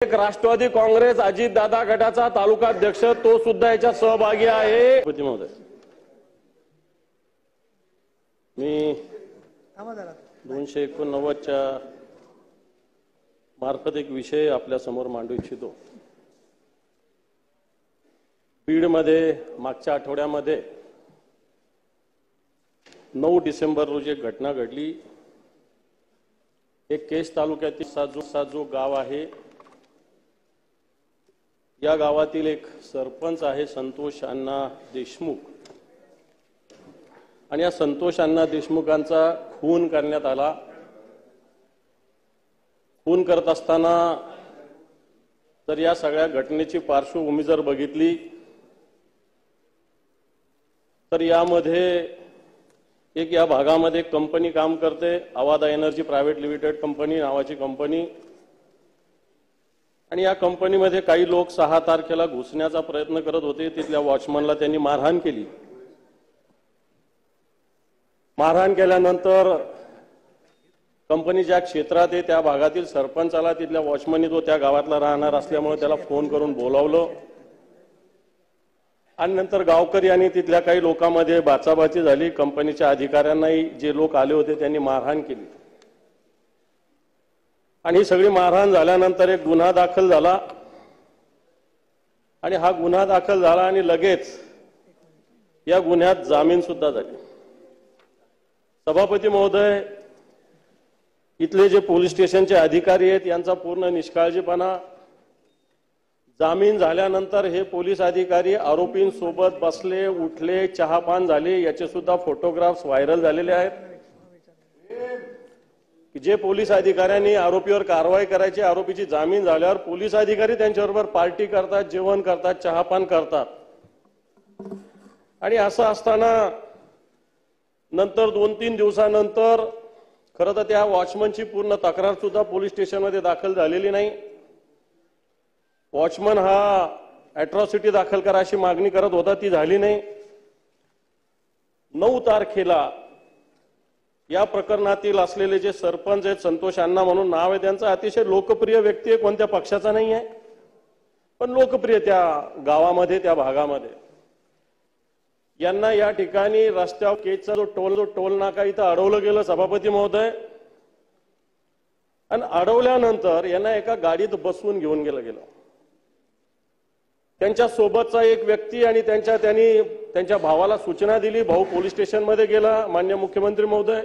एक राष्ट्रवादी काँग्रेस अजितदादा गटाचा तालुकाध्यक्ष तो सुद्धा याच्यात सहभागी आहे। महोदय, मी 289 च्या मार्फत एक विषय आपल्या समोर मांडू इच्छितो। बीडमध्ये मागच्या आठवड्यामध्ये 9 डिसेंबर रोजी एक घटना घडली। एक केस तालुक्यातील साजो गाव आहे। या गावातील एक सरपंच आहे संतोष अण्णा देशमुख, आणि या संतोष अण्णा देशमुखांचा खून करण्यात आला। खून करत असताना तर या सगळ्या घटनेची पार्श्वभूमी जर बघितली तर यामध्ये एक या भागामध्ये कंपनी काम करते, Avaada energy private limited company नावाची कंपनी, आणि या कंपनीमध्ये काही लोक 6 तारखेला घुसण्याचा प्रयत्न करत होते। तिथल्या वॉचमनला त्यांनी मारहाण केली। मारहाण केल्यानंतर कंपनी ज्या क्षेत्रात आहे त्या भागातील सरपंचाला तिथल्या वॉचमननी तो त्या गावातला राहणार असल्यामुळे त्याला फोन करून बोलावलं, आणि नंतर गावकरी आणि तिथल्या काही लोकांमध्ये बाचाबाची झाली। कंपनीच्या अधिकाऱ्यांनाही जे लोक आले होते त्यांनी मारहाण केली, आणि ही सगळी मारहाण झाल्यानंतर एक गुन्हा दाखल झाला, आणि हा गुन्हा दाखल झाला आणि लगेच या गुन्ह्यात जामीन सुद्धा झाली। सभापती महोदय, इथले जे पोलीस स्टेशनचे अधिकारी आहेत यांचा पूर्ण निष्काळजीपणा। जामीन झाल्यानंतर हे पोलीस अधिकारी आरोपींसोबत बसले, उठले, चहापान झाले, याचे सुद्धा फोटोग्राफ्स व्हायरल झालेले आहेत। जे पोलीस अधिकाऱ्यांनी आरोपीवर कारवाई करायची, आरोपीची जामीन झाल्यावर पोलीस अधिकारी त्यांच्याबरोबर पार्टी करतात, जेवण करतात, चहापान करतात, आणि असं असताना नंतर 2-3 दिवसानंतर खरं तर त्या वॉचमनची पूर्ण तक्रार सुद्धा पोलीस स्टेशनमध्ये दाखल झालेली नाही। वॉचमन हा अॅट्रॉसिटी दाखल करा अशी मागणी करत होता, ती झाली नाही। 9 तारखेला या प्रकरणातील असलेले जे सरपंच आहेत, संतोष अण्णा म्हणून नाव आहे त्यांचं, अतिशय लोकप्रिय व्यक्ती आहे, कोणत्या पक्षाचा नाही आहे पण लोकप्रिय त्या गावामध्ये त्या भागामध्ये, यांना या ठिकाणी रस्त्यावर केजचा जो टोल नाका इथं अडवलं गेलं सभापती महोदय, आणि अडवल्यानंतर यांना एका गाडीत बसवून घेऊन गेलं। त्यांच्या सोबतचा एक व्यक्ती आणि त्यांनी त्यांच्या भावाला सूचना दिली। भाऊ पोलीस स्टेशनमध्ये गेला, माननीय मुख्यमंत्री महोदय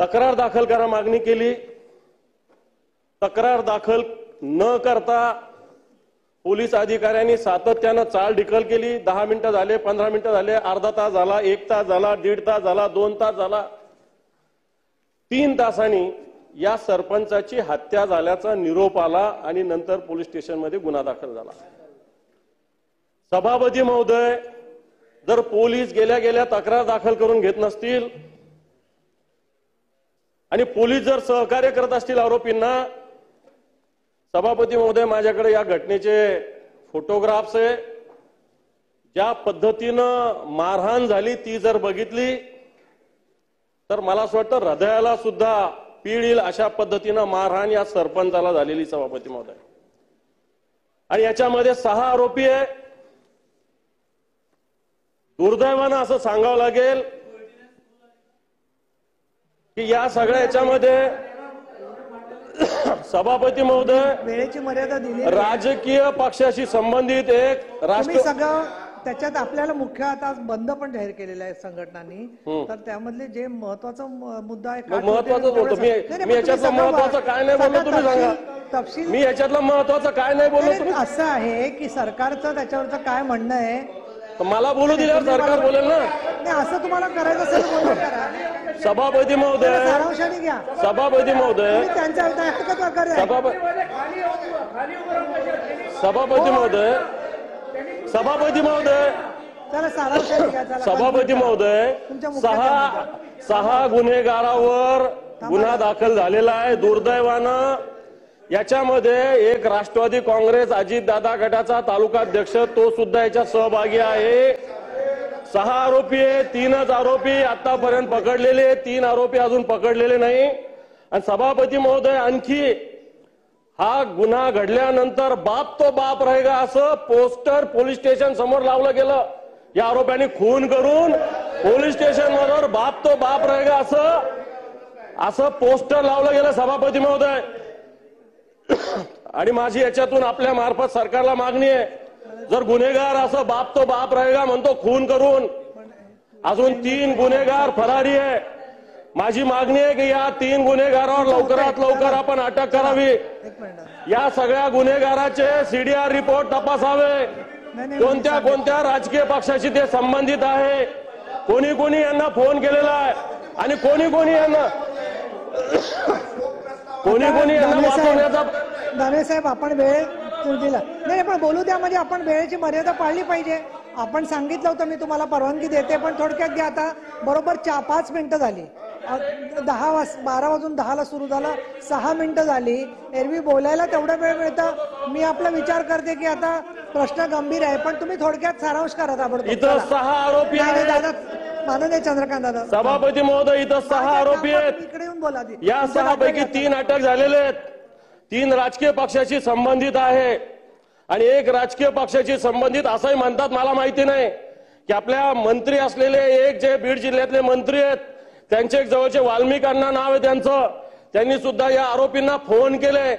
तक्रार दाखल करा मागणी केली। तक्रार दाखल न करता पोलीस अधिकाऱ्यांनी सातत्यानं चालढकल केली। 10 मिनिटं झाले, 15 मिनिटं झाले, अर्धा तास झाला, 1 तास झाला, 1.5 तास झाला, 2 तास झाला, 3 तासांनी या सरपंचाची हत्या झाल्याचा निरोप आला, आणि नंतर पोलीस स्टेशनमध्ये गुन्हा दाखल झाला। सभापती महोदय, जर पोलीस गेल्या तक्रार दाखल करून घेत नसतील आणि पोलीस जर सहकार्य करत असतील आरोपींना, सभापती महोदय माझ्याकडे या घटनेचे फोटोग्राफ्स आहे। ज्या पद्धतीनं मारहाण झाली ती जर बघितली तर मला असं वाटतं हृदयाला सुद्धा पीड येईल अशा पद्धतीनं मारहाण या सरपंचाला झालेली सभापती महोदय, आणि याच्यामध्ये 6 आरोपी आहे। दुर्दैवानं असं सांगावं लागेल की या सगळ्या याच्यामध्ये सभापती महोदय वेळेची मर्यादा दिली, राजकीय पक्षाशी संबंधित एक सगळं त्याच्यात आपल्याला मुख्य आता बंद पण जाहीर केलेला आहे संघटनांनी, तर त्यामधले जे महत्वाचा मुद्दा आहे महत्वाचं होतं। मी याच्यातलं महत्वाचं काय नाही बोललो, तुम्ही सांगा तपशील। मी याच्यातलं महत्वाचं काय नाही बोललो, तुम्ही असं आहे की सरकारचं त्याच्यावरचं काय म्हणणं आहे, मला बोलू दिल्यावर सरकार बोलेल ना। असं तुम्हाला करायचं असेल बोलणं करा। सभापती महोदय, सारांशाने घ्या। सभापती महोदय, त्यांच्या सभापती महोदय, सभापती महोदय, सभापती महोदय, 6 गुन्हेगारावर गुन्हा दाखल झालेला आहे। दुर्दैवानं याच्यामध्ये एक राष्ट्रवादी काँग्रेस अजितदादा गटाचा तालुकाध्यक्ष तो सुद्धा याच्यात सहभागी आहे। 6 आरोपी आहे, 3च आरोपी आतापर्यंत पकडलेले, 3 आरोपी अजून पकडलेले नाही। आणि सभापती महोदय, आणखी हा गुन्हा घडल्यानंतर बाप तो बाप रहेगा असं पोस्टर पोलीस स्टेशन समोर लावलं गेलं. या आरोपींनी खून करून पोलीस स्टेशनवर बाप तो बाप रहेगा असं पोस्टर लावलं गेलं सभापती महोदय. आणि माझी याच्यातून आपल्या मार्फत सरकारला मागणी आहे, जर गुन्हेगार असं बाप तो बाप रहेगा म्हणतो खून करून, अजून 3 गुन्हेगार फरारी आहे. माझी मागणी आहे की या 3 गुन्हेगारांवर लवकरात लवकर आपण अटक करावी. या सगळ्या गुन्हेगाराचे सीडीआर रिपोर्ट तपासावे. कोणत्या कोणत्या राजकीय पक्षाशी ते संबंधित आहे, कोणी कोणी यांना फोन केलेला आहे आणि कोणी कोणी यांना वाचवण्याचा. दानवे साहेब, आपण वेळ दिला नाही, पण बोलू द्या. म्हणजे आपण वेळेची मर्यादा पाळली पाहिजे. आपण सांगितलं होतं मी तुम्हाला परवानगी देते, पण थोडक्यात घ्या. आता बरोबर 5 मिनिटं झाली. 12 वाजून 10ला सुरू झालं, 6 मिनिटं झाली. एरवी बोलायला तेवढा वेळ मिळतं. मी आपला विचार करते की आता प्रश्न गंभीर आहे, पण तुम्ही थोडक्यात सारांश करा. इथं 6 आरोपी आहेत. दादा माननीय चंद्रकांत दादा, सभापती महोदय, इथं 6 आरोपी आहेत. इकडे येऊन बोला. या 6 पैकी 3 अटक झालेले आहेत. 3 राजकीय पक्षाशी संबंधित आहे आणि 1 राजकीय पक्षाशी संबंधित असंही म्हणतात. मला माहिती नाही की आपल्या मंत्री असलेले एक जे बीड जिल्ह्यातले मंत्री आहेत, त्यांचे एक जवळचे वाल्मिक अण्णा नाव आहे त्यांचं, त्यांनी सुद्धा या आरोपींना फोन केले,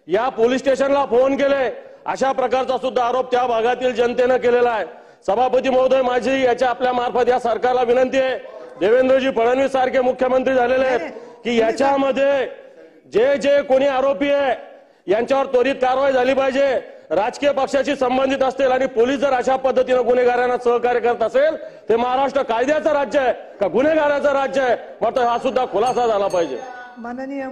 या पोलीस स्टेशनला फोन केले. अशा प्रकारचा सुद्धा आरोप त्या भागातील जनतेनं केलेला आहे. सभापती महोदय, माझी याच्या आपल्या मार्फत या सरकारला विनंती आहे, देवेंद्रजी फडणवीस सारखे मुख्यमंत्री झालेले आहेत की याच्यामध्ये जे जे कोणी आरोपी आहे यांच्यावर त्वरित कारवाई झाली पाहिजे. राजकीय पक्षाशी संबंधित असतील आणि पोलीस जर अशा पद्धतीनं गुन्हेगारांना सहकार्य करत असेल, ते महाराष्ट्र कायद्याचं राज्य आहे का गुन्हेगाराचं राज्य आहे, मात्र हा सुद्धा खुलासा झाला पाहिजे. माननीय